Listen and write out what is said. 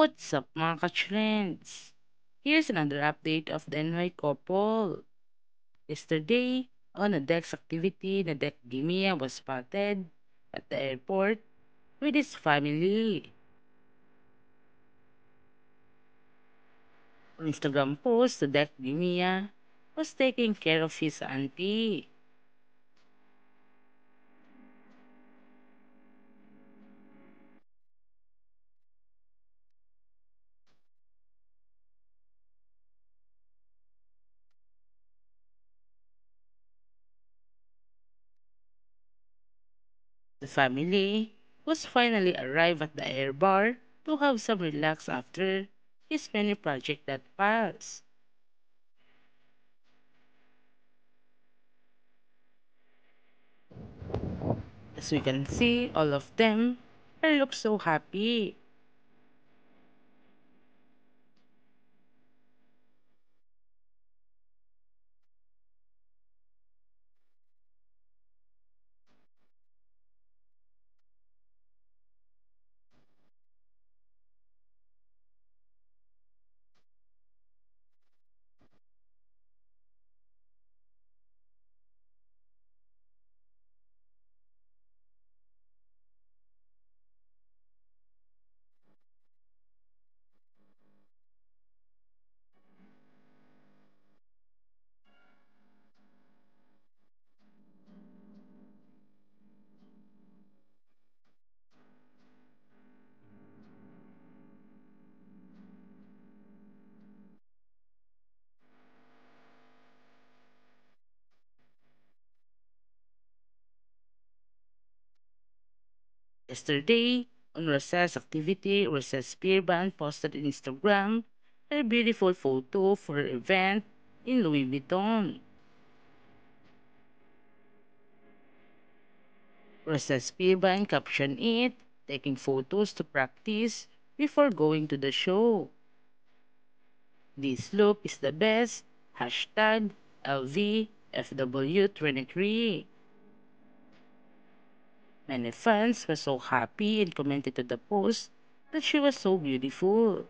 What's up mga ka-trends? Here's another update of the NY couple. Yesterday, on a Dex activity, Nadek Gimia was spotted at the airport with his family. On Instagram post, Nadek Gimia was taking care of his auntie. The family was finally arrived at the air bar to have some relax after his many project that passed. As we can see, all of them look so happy. Yesterday, on Rosa's activity, Rosa Spearban posted on Instagram a beautiful photo for her event in Louis Vuitton. Rosa Spearban captioned it, taking photos to practice before going to the show. This look is the best. Hashtag LVFW23. Many fans were so happy and commented to the post that she was so beautiful.